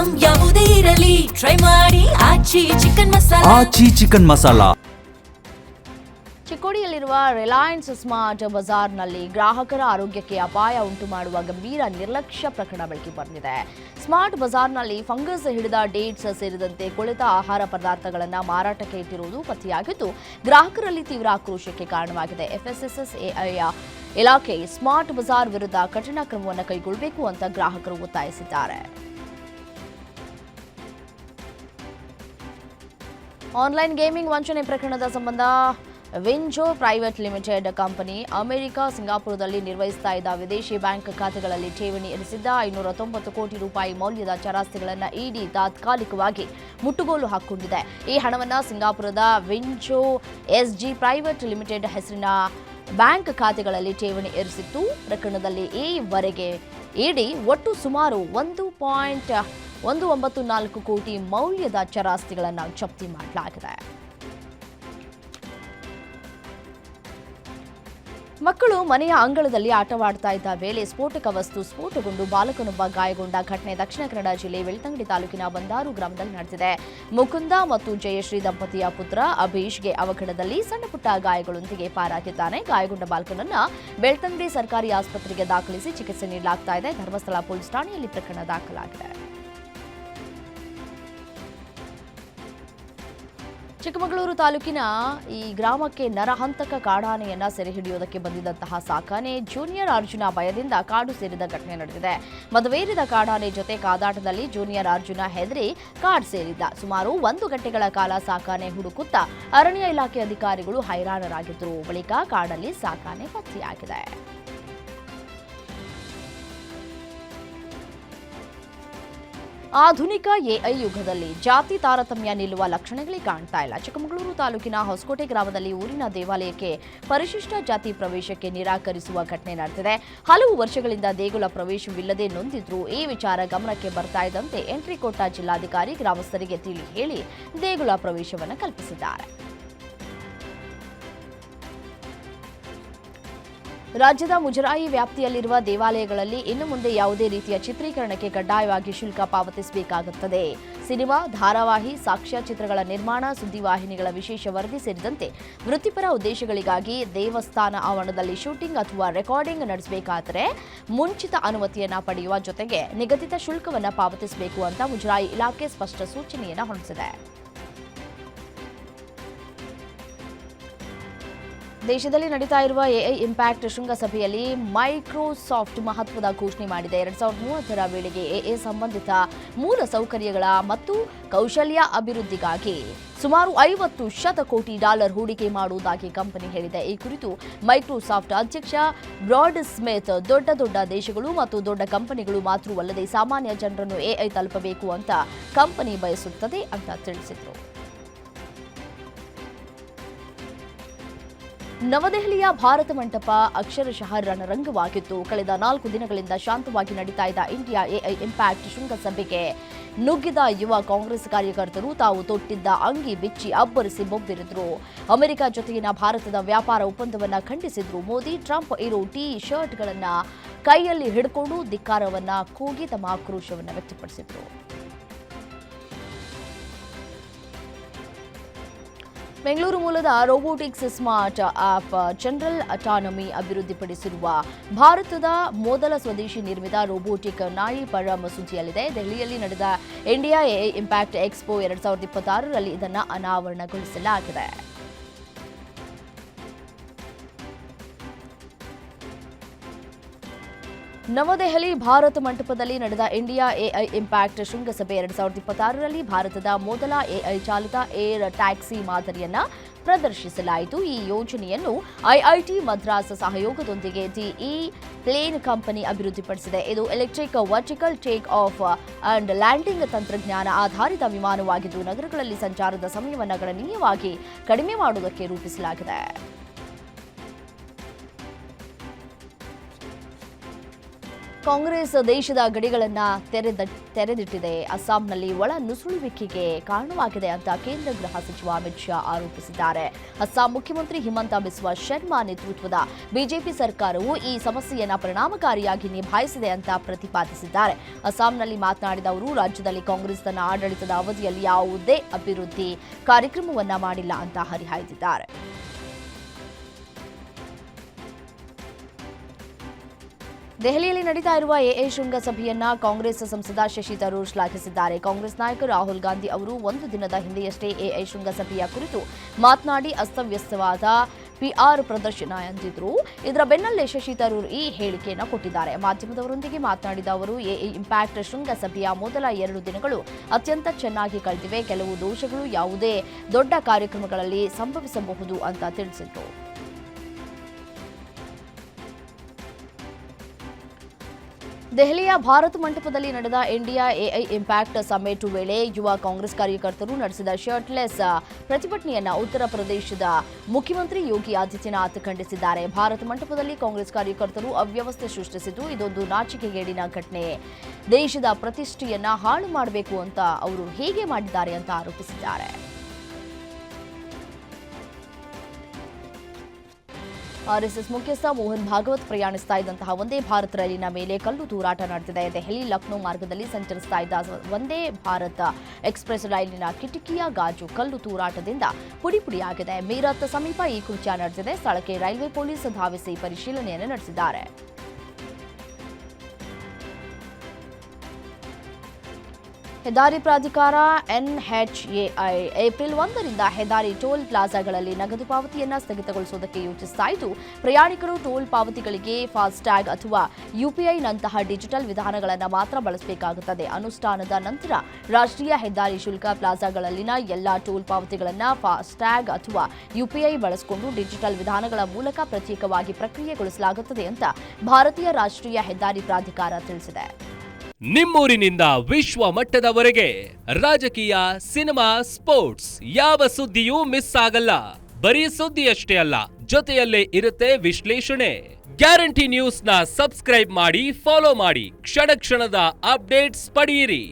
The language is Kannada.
ಐಟಂ ಯಾವುದೇ ಇರಲಿ ಟ್ರೈ ಮಾಡಿ ಆಚಿ ಚಿಕನ್ ಮಸಾಲಾ. ಚಿಕ್ಕೋಡಿಯಲ್ಲಿರುವ ರಿಲಯನ್ಸ್ ಸ್ಮಾರ್ಟ್ ಬಜಾರ್ನಲ್ಲಿ ಗ್ರಾಹಕರ ಆರೋಗ್ಯಕ್ಕೆ ಅಪಾಯ ಉಂಟು ಮಾಡುವ ಗಂಭೀರ ನಿರ್ಲಕ್ಷ್ಯ ಪ್ರಕರಣ ಬೆಳಕಿಗೆ ಬಂದಿದೆ. ಸ್ಮಾರ್ಟ್ ಬಜಾರ್ನಲ್ಲಿ ಫಂಗಸ್ ಹಿಡಿದ ಡೇಟ್ಸ್ ಸೇರಿದಂತೆ ಕೊಳೆತ ಆಹಾರ ಪದಾರ್ಥಗಳನ್ನು ಮಾರಾಟಕ್ಕೆ ಇಟ್ಟಿರುವುದು ಪತ್ತೆಯಾಗಿದ್ದು ಗ್ರಾಹಕರಲ್ಲಿ ತೀವ್ರ ಆಕ್ರೋಶಕ್ಕೆ ಕಾರಣವಾಗಿದೆ. ಎಫ್ಎಸ್ಎಸ್ಎಐ ಇಲಾಖೆ ಸ್ಮಾರ್ಟ್ ಬಜಾರ್ ವಿರುದ್ಧ ಕಠಿಣ ಕ್ರಮವನ್ನು ಕೈಗೊಳ್ಳಬೇಕು ಅಂತ ಗ್ರಾಹಕರು ಒತ್ತಾಯಿಸಿದ್ದಾರೆ. ಆನ್ಲೈನ್ ಗೇಮಿಂಗ್ ವಂಚನೆ ಪ್ರಕರಣದ ಸಂಬಂಧ WinZO private limited company America, ಸಿಂಗಾಪುರದಲ್ಲಿ ನಿರ್ವಹಿಸ್ತಾ ಇದ್ದ ವಿದೇಶಿ ಬ್ಯಾಂಕ್ ಖಾತೆಗಳಲ್ಲಿ ಠೇವಣಿ ಇರಿಸಿದ್ದ 590 ಕೋಟಿ ರೂಪಾಯಿ ಮೌಲ್ಯದ ಚರಾಸ್ತಿಗಳನ್ನು ಇಡಿ ತಾತ್ಕಾಲಿಕವಾಗಿ ಮುಟ್ಟುಗೋಲು ಹಾಕಿಕೊಂಡಿದೆ. ಈ ಹಣವನ್ನು ಸಿಂಗಾಪುರದ ವಿಂಜೋ ಎಸ್ಜಿ ಪ್ರೈವೇಟ್ ಲಿಮಿಟೆಡ್ ಹೆಸರಿನ ಬ್ಯಾಂಕ್ ಖಾತೆಗಳಲ್ಲಿ ಠೇವಣಿ ಇರಿಸಿತ್ತು. ಪ್ರಕರಣದಲ್ಲಿ ಈವರೆಗೆ ಇಡಿ ಒಟ್ಟು ಸುಮಾರು 1.194 ಕೋಟಿ ಮೌಲ್ಯದ ಚರಾಸ್ತಿಗಳನ್ನು ಜಪ್ತಿ ಮಾಡಲಾಗಿದೆ. ಮಕ್ಕಳು ಮನೆಯ ಅಂಗಳದಲ್ಲಿ ಆಟವಾಡ್ತಾ ಇದ್ದ ವೇಳೆ ಸ್ಫೋಟಕ ವಸ್ತು ಸ್ಫೋಟಗೊಂಡು ಬಾಲಕನೊಬ್ಬ ಗಾಯಗೊಂಡ ಘಟನೆ ದಕ್ಷಿಣ ಕನ್ನಡ ಜಿಲ್ಲೆ ಬೆಳ್ತಂಗಡಿ ತಾಲೂಕಿನ ಬಂದಾರು ಗ್ರಾಮದಲ್ಲಿ ನಡೆದಿದೆ. ಮುಕುಂದ ಮತ್ತು ಜಯಶ್ರೀ ದಂಪತಿಯ ಪುತ್ರ ಅಭೀಶ್ಗೆ ಅವಘಡದಲ್ಲಿ ಸಣ್ಣಪುಟ್ಟ ಗಾಯಗಳೊಂದಿಗೆ ಪಾರಾಗಿದ್ದಾನೆ. ಗಾಯಗೊಂಡ ಬಾಲಕನನ್ನ ಬೆಳ್ತಂಗಡಿ ಸರ್ಕಾರಿ ಆಸ್ಪತ್ರೆಗೆ ದಾಖಲಿಸಿ ಚಿಕಿತ್ಸೆ ನೀಡಲಾಗ್ತಾ ಇದೆ. ಧರ್ಮಸ್ಥಳ ಪೊಲೀಸ್ ಠಾಣೆಯಲ್ಲಿ ಪ್ರಕರಣ ದಾಖಲಾಗಿದೆ. ಚಿಕ್ಕಮಗಳೂರು ತಾಲೂಕಿನ ಈ ಗ್ರಾಮಕ್ಕೆ ನರಹಂತಕ ಕಾಡಾನೆಯನ್ನ ಸೆರೆ ಹಿಡಿಯುವುದಕ್ಕೆ ಬಂದಿದ್ದಂತಹ ಸಾಕಾನೆ ಜೂನಿಯರ್ ಅರ್ಜುನ ಭಯದಿಂದ ಕಾಡು ಸೇರಿದ ಘಟನೆ ನಡೆದಿದೆ. ಮದುವೇರಿದ ಕಾಡಾನೆ ಜೊತೆ ಕಾದಾಟದಲ್ಲಿ ಜೂನಿಯರ್ ಅರ್ಜುನ ಹೆದರಿ ಕಾಡು ಸೇರಿದ್ದ. ಸುಮಾರು 1 ಗಂಟೆಗಳ ಕಾಲ ಸಾಕಾನೆ ಹುಡುಕುತ್ತಾ ಅರಣ್ಯ ಇಲಾಖೆ ಅಧಿಕಾರಿಗಳು ಹೈರಾಣರಾಗಿದ್ದರು. ಬಳಿಕ ಕಾಡಲ್ಲಿ ಸಾಕಾನೆ ಪತ್ತೆಯಾಗಿದೆ. ಆಧುನಿಕ ಎಐ ಯುಗದಲ್ಲಿ ಜಾತಿ ತಾರತಮ್ಯ ನಿಲ್ಲುವ ಲಕ್ಷಣಗಳೇ ಕಾಣ್ತಾ ಇಲ್ಲ. ಚಿಕ್ಕಮಗಳೂರು ತಾಲೂಕಿನ ಹೊಸಕೋಟೆ ಗ್ರಾಮದಲ್ಲಿ ಊರಿನ ದೇವಾಲಯಕ್ಕೆ ಪರಿಶಿಷ್ಟ ಜಾತಿ ಪ್ರವೇಶಕ್ಕೆ ನಿರಾಕರಿಸುವ ಘಟನೆ ನಡೆದಿದೆ. ಹಲವು ವರ್ಷಗಳಿಂದ ದೇಗುಲ ಪ್ರವೇಶವಿಲ್ಲದೆ ನೊಂದಿದ್ರು. ಈ ವಿಚಾರ ಗಮನಕ್ಕೆ ಬರ್ತಾ ಇದ್ದಂತೆ ಎಂಟ್ರಿ ಕೊಟ್ಟ ಜಿಲ್ಲಾಧಿಕಾರಿ ಗ್ರಾಮಸ್ಥರಿಗೆ ತಿಳಿ ಹೇಳಿ ದೇಗುಲ ಪ್ರವೇಶವನ್ನು ಕಲ್ಪಿಸಿದ್ದಾರೆ. ರಾಜ್ಯದ ಮುಜರಾಯಿ ವ್ಯಾಪ್ತಿಯಲ್ಲಿರುವ ದೇವಾಲಯಗಳಲ್ಲಿ ಇನ್ನು ಮುಂದೆ ಯಾವುದೇ ರೀತಿಯ ಚಿತ್ರೀಕರಣಕ್ಕೆ ಕಡ್ಡಾಯವಾಗಿ ಶುಲ್ಕ ಪಾವತಿಸಬೇಕಾಗುತ್ತದೆ. ಸಿನಿಮಾ, ಧಾರಾವಾಹಿ, ಸಾಕ್ಷ್ಯಚಿತ್ರಗಳ ನಿರ್ಮಾಣ, ಸುದ್ದಿವಾಹಿನಿಗಳ ವಿಶೇಷ ವರದಿ ಸೇರಿದಂತೆ ವೃತ್ತಿಪರ ಉದ್ದೇಶಗಳಿಗಾಗಿ ದೇವಸ್ಥಾನ ಆವರಣದಲ್ಲಿ ಶೂಟಿಂಗ್ ಅಥವಾ ರೆಕಾರ್ಡಿಂಗ್ ನಡೆಸಬೇಕಾದರೆ ಮುಂಚಿತ ಅನುಮತಿಯನ್ನು ಪಡೆಯುವ ಜೊತೆಗೆ ನಿಗದಿತ ಶುಲ್ಕವನ್ನು ಪಾವತಿಸಬೇಕು ಅಂತ ಮುಜರಾಯಿ ಇಲಾಖೆ ಸ್ಪಷ್ಟ ಸೂಚನೆಯನ್ನು ಹೊರಡಿಸಿದೆ. ದೇಶದಲ್ಲಿ ನಡೀತಾ ಇರುವ ಎಐ ಇಂಪ್ಯಾಕ್ಟ್ ಶೃಂಗಸಭೆಯಲ್ಲಿ ಮೈಕ್ರೋಸಾಫ್ಟ್ ಮಹತ್ವದ ಘೋಷಣೆ ಮಾಡಿದೆ. 2030ರ ವೇಳೆಗೆ ಎಐ ಸಂಬಂಧಿತ ಮೂಲ ಸೌಕರ್ಯಗಳ ಮತ್ತು ಕೌಶಲ್ಯ ಅಭಿವೃದ್ಧಿಗಾಗಿ ಸುಮಾರು $50 ಕೋಟಿ ಹೂಡಿಕೆ ಮಾಡುವುದಾಗಿ ಕಂಪನಿ ಹೇಳಿದೆ. ಈ ಕುರಿತು ಮೈಕ್ರೋಸಾಫ್ಟ್ ಅಧ್ಯಕ್ಷ ಬ್ರಾಡ್ ಸ್ಮಿತ್ ದೊಡ್ಡ ದೇಶಗಳು ಮತ್ತು ದೊಡ್ಡ ಕಂಪನಿಗಳು ಮಾತ್ರವಲ್ಲದೆ ಸಾಮಾನ್ಯ ಜನರನ್ನು ಎಐ ತಲುಪಬೇಕು ಅಂತ ಕಂಪನಿ ಬಯಸುತ್ತದೆ ಅಂತ ತಿಳಿಸಿದರು. ನವದೆಹಲಿಯ ಭಾರತ ಮಂಟಪ ಅಕ್ಷರಶಃ ರಣರಂಗವಾಗಿತ್ತು. ಕಳೆದ 4 ದಿನಗಳಿಂದ ಶಾಂತವಾಗಿ ನಡೀತಾ ಇದ್ದ ಇಂಡಿಯಾ ಎಐ ಇಂಪ್ಯಾಕ್ಟ್ ಶೃಂಗಸಭೆಗೆ ನುಗ್ಗಿದ ಯುವ ಕಾಂಗ್ರೆಸ್ ಕಾರ್ಯಕರ್ತರು ತಾವು ತೊಟ್ಟಿದ್ದ ಅಂಗಿ ಬಿಚ್ಚಿ ಅಬ್ಬರಿಸಿ ಬೊಬ್ಬಿರಿದ್ರು. ಅಮೆರಿಕ ಜೊತೆಗಿನ ಭಾರತದ ವ್ಯಾಪಾರ ಒಪ್ಪಂದವನ್ನು ಖಂಡಿಸಿದ್ರು. ಮೋದಿ, ಟ್ರಂಪ್ ಇರೋ ಟೀ ಶರ್ಟ್ಗಳನ್ನು ಕೈಯಲ್ಲಿ ಹಿಡ್ಕೊಂಡು ಧಿಕ್ಕಾರವನ್ನ ಕೂಗಿ ತಮ್ಮ ಆಕ್ರೋಶವನ್ನು ವ್ಯಕ್ತಪಡಿಸಿದ್ರು. ಬೆಂಗಳೂರು ಮೂಲದ robotics smart app General Autonomy ಅಭಿವೃದ್ಧಿಪಡಿಸಿರುವ ಭಾರತದ ಮೊದಲ ಸ್ವದೇಶಿ ನಿರ್ಮಿತ ರೋಬೋಟಿಕ್ ನಾಯಿ ಪರಮ ಸುದ್ದಿಯಲ್ಲಿದೆ. ದೆಹಲಿಯಲ್ಲಿ ನಡೆದ ಇಂಡಿಯಾ ಎಐ ಇಂಪ್ಯಾಕ್ಟ್ ಎಕ್ಸ್ಪೋ 2026ರಲ್ಲಿ ಇದನ್ನು ಅನಾವರಣಗೊಳಿಸಲಾಗಿದೆ. ನವದೆಹಲಿ ಭಾರತ ಮಂಟಪದಲ್ಲಿ ನಡೆದ ಇಂಡಿಯಾ ಎಐ ಇಂಪ್ಯಾಕ್ಟ್ ಶೃಂಗಸಭೆ 2026ರಲ್ಲಿ ಭಾರತದ ಮೊದಲ ಎಐ ಚಾಲಿತ ಏರ್ ಟ್ಯಾಕ್ಸಿ ಮಾದರಿಯನ್ನು ಪ್ರದರ್ಶಿಸಲಾಯಿತು. ಈ ಯೋಜನೆಯನ್ನು ಐಐಟಿ ಮದ್ರಾಸ್ ಸಹಯೋಗದೊಂದಿಗೆ ಡಿಇ ಪ್ಲೇನ್ ಕಂಪನಿ ಅಭಿವೃದ್ಧಿಪಡಿಸಿದೆ. ಇದು electric vertical take off and landing ತಂತ್ರಜ್ಞಾನ ಆಧಾರಿತ ವಿಮಾನವಾಗಿದ್ದು ನಗರಗಳಲ್ಲಿ ಸಂಚಾರದ ಸಮಯವನ್ನು ಗಣನೀಯವಾಗಿ ಕಡಿಮೆ ಮಾಡುವುದಕ್ಕೆ ರೂಪಿಸಲಾಗಿದೆ. ಕಾಂಗ್ರೆಸ್ ದೇಶದ ಗಡಿಗಳನ್ನ ತೆರೆದಿಟ್ಟಿದೆ, ಅಸ್ಸಾಂನಲ್ಲಿ ಒಳ ನುಸುಳುವಿಕೆಗೆ ಕಾರಣವಾಗಿದೆ ಅಂತ ಕೇಂದ್ರ ಗೃಹ ಸಚಿವ ಅಮಿತ್ ಶಾ ಆರೋಪಿಸಿದ್ದಾರೆ. ಅಸ್ಸಾಂ ಮುಖ್ಯಮಂತ್ರಿ ಹಿಮಂತ ಬಿಸ್ವಾ ಶರ್ಮಾ ನೇತೃತ್ವದ ಬಿಜೆಪಿ ಸರ್ಕಾರವು ಈ ಸಮಸ್ಯೆಯನ್ನು ಪರಿಣಾಮಕಾರಿಯಾಗಿ ನಿಭಾಯಿಸಿದೆ ಅಂತ ಪ್ರತಿಪಾದಿಸಿದ್ದಾರೆ. ಅಸ್ಸಾಂನಲ್ಲಿ ಮಾತನಾಡಿದ ಅವರು, ರಾಜ್ಯದಲ್ಲಿ ಕಾಂಗ್ರೆಸ್ ತನ್ನ ಆಡಳಿತದ ಅವಧಿಯಲ್ಲಿ ಯಾವುದೇ ಅಭಿವೃದ್ಧಿ ಕಾರ್ಯಕ್ರಮವನ್ನ ಮಾಡಿಲ್ಲ ಅಂತ ಹರಿಹಾಯ್ದಿದ್ದಾರೆ. ದೆಹಲಿಯಲ್ಲಿ ನಡೀತಾ ಇರುವ ಎಎ ಶೃಂಗಸಭೆಯನ್ನ ಕಾಂಗ್ರೆಸ್ ಸಂಸದ ಶಶಿ ತರೂರ್ ಶ್ಲಾಘಿಸಿದ್ದಾರೆ. ಕಾಂಗ್ರೆಸ್ ನಾಯಕ ರಾಹುಲ್ ಗಾಂಧಿ ಅವರು ಒಂದು ದಿನದ ಹಿಂದೆಯಷ್ಟೇ ಎಎ ಶೃಂಗಸಭೆಯ ಕುರಿತು ಮಾತನಾಡಿ ಅಸ್ತವ್ಯಸ್ತವಾದ ಪಿಆರ್ ಪ್ರದರ್ಶನ ಎಂದಿದ್ರು. ಇದರ ಬೆನ್ನಲ್ಲೇ ಶಶಿ ತರೂರ್ ಈ ಹೇಳಿಕೆಯನ್ನು ಕೊಟ್ಟಿದ್ದಾರೆ. ಮಾಧ್ಯಮದವರೊಂದಿಗೆ ಮಾತನಾಡಿದ ಅವರು, ಎಎ ಇಂಪ್ಯಾಕ್ಟ್ ಶೃಂಗಸಭೆಯ ಮೊದಲ 2 ದಿನಗಳು ಅತ್ಯಂತ ಚೆನ್ನಾಗಿ ಕಳೆದಿವೆ. ಕೆಲವು ದೋಷಗಳು ಯಾವುದೇ ದೊಡ್ಡ ಕಾರ್ಯಕ್ರಮಗಳಲ್ಲಿ ಸಂಭವಿಸಬಹುದು ಅಂತ ತಿಳಿಸಿದ್ರು. ದೆಹಲಿಯ ಭಾರತ್ ಮಂಟಪದಲ್ಲಿ ನಡೆದ ಇಂಡಿಯಾ ಎಐ ಇಂಪ್ಯಾಕ್ಟ್ ಸಮ್ಮಿಟ್ ವೇಳೆ ಯುವ ಕಾಂಗ್ರೆಸ್ ಕಾರ್ಯಕರ್ತರು ನಡೆಸಿದ ಶರ್ಟ್ಲೆಸ್ ಪ್ರತಿಭಟನೆಯನ್ನ ಉತ್ತರ ಪ್ರದೇಶದ ಮುಖ್ಯಮಂತ್ರಿ ಯೋಗಿ ಆದಿತ್ಯನಾಥ್ ಖಂಡಿಸಿದ್ದಾರೆ. ಭಾರತ್ ಮಂಟಪದಲ್ಲಿ ಕಾಂಗ್ರೆಸ್ ಕಾರ್ಯಕರ್ತರು ಅವ್ಯವಸ್ಥೆ ಸೃಷ್ಟಿಸಿದ್ದು ಇದೊಂದು ನಾಚಿಕೆಗೇಡಿನ ಘಟನೆ. ದೇಶದ ಪ್ರತಿಷ್ಠೆಯನ್ನ ಹಾಳು ಮಾಡಬೇಕು ಅಂತ ಅವರು ಹೇಗೆ ಮಾಡಿದ್ದಾರೆ ಅಂತ ಆರೋಪಿಸಿದ್ದಾರೆ. ಆರ್ಎಸ್ಎಸ್ ಮುಖ್ಯಸ್ಥ ಮೋಹನ್ ಭಾಗವತ್ ಪ್ರಯಾಣಿಸ್ತಾ ಇದ್ದಂತಹ ವಂದೇ ಭಾರತ್ ರೈಲಿನ ಮೇಲೆ ಕಲ್ಲು ತೂರಾಟ ನಡೆದಿದೆ. ದೆಹಲಿ ಲಕ್ನೋ ಮಾರ್ಗದಲ್ಲಿ ಸಂಚರಿಸ್ತಾ ಇದ್ದ ವಂದೇ ಭಾರತ್ ಎಕ್ಸ್ಪ್ರೆಸ್ ರೈಲಿನ ಕಿಟಕಿಯ ಗಾಜು ಕಲ್ಲು ತೂರಾಟದಿಂದ ಪುಡಿಪುಡಿಯಾಗಿದೆ. ಮೀರತ್ ಸಮೀಪ ಈ ಕೃತ್ಯ ನಡೆದಿದೆ. ಸ್ಥಳಕ್ಕೆ ರೈಲ್ವೆ ಪೊಲೀಸ್ ಧಾವಿಸಿ ಪರಿಶೀಲನೆಯನ್ನು ನಡೆಸಿದ್ದಾರೆ. ಹೆದ್ದಾರಿ ಪ್ರಾಧಿಕಾರ ಎನ್ಎಚ್ಎಐ ಏಪ್ರಿಲ್ 1ರಿಂದ ಹೆದ್ದಾರಿ ಟೋಲ್ ಪ್ಲಾಜಾಗಳಲ್ಲಿ ನಗದು ಪಾವತಿಯನ್ನು ಸ್ಥಗಿತಗೊಳಿಸುವುದಕ್ಕೆ ಯೋಚಿಸ್ತಾ ಇದ್ದು, ಪ್ರಯಾಣಿಕರು ಟೋಲ್ ಪಾವತಿಗಳಿಗೆ ಫಾಸ್ಟ್ಯಾಗ್ ಅಥವಾ ಯುಪಿಐನಂತಹ ಡಿಜಿಟಲ್ ವಿಧಾನಗಳನ್ನು ಮಾತ್ರ ಬಳಸಬೇಕಾಗುತ್ತದೆ. ಅನುಷ್ಠಾನದ ನಂತರ ರಾಷ್ಟ್ರೀಯ ಹೆದ್ದಾರಿ ಶುಲ್ಕ ಪ್ಲಾಜಾಗಳಲ್ಲಿನ ಎಲ್ಲಾ ಟೋಲ್ ಪಾವತಿಗಳನ್ನು ಫಾಸ್ಟ್ಯಾಗ್ ಅಥವಾ ಯುಪಿಐ ಬಳಸಿಕೊಂಡು ಡಿಜಿಟಲ್ ವಿಧಾನಗಳ ಮೂಲಕ ಪ್ರತ್ಯೇಕವಾಗಿ ಪ್ರಕ್ರಿಯೆಗೊಳಿಸಲಾಗುತ್ತದೆ ಅಂತ ಭಾರತೀಯ ರಾಷ್ಟ್ರೀಯ ಹೆದ್ದಾರಿ ಪ್ರಾಧಿಕಾರ ತಿಳಿಸಿದೆ. ನಿಮ್ಮೂರಿನಿಂದ ವಿಶ್ವ ಮಟ್ಟದವರೆಗೆ ರಾಜಕೀಯ, ಸಿನಿಮಾ, ಸ್ಪೋರ್ಟ್ಸ್ ಯಾವ ಸುದ್ದಿಯೂ ಮಿಸ್ ಆಗಲ್ಲ. ಬರೀ ಸುದ್ದಿಯಷ್ಟೇ ಅಲ್ಲ, ಜೊತೆಯಲ್ಲೇ ಇರುತ್ತೆ ವಿಶ್ಲೇಷಣೆ. ಗ್ಯಾರಂಟಿ ನ್ಯೂಸ್ನ ಸಬ್ಸ್ಕ್ರೈಬ್ ಮಾಡಿ, ಫಾಲೋ ಮಾಡಿ, ಕ್ಷಣ ಕ್ಷಣದ ಅಪ್ಡೇಟ್ಸ್ ಪಡೆಯಿರಿ.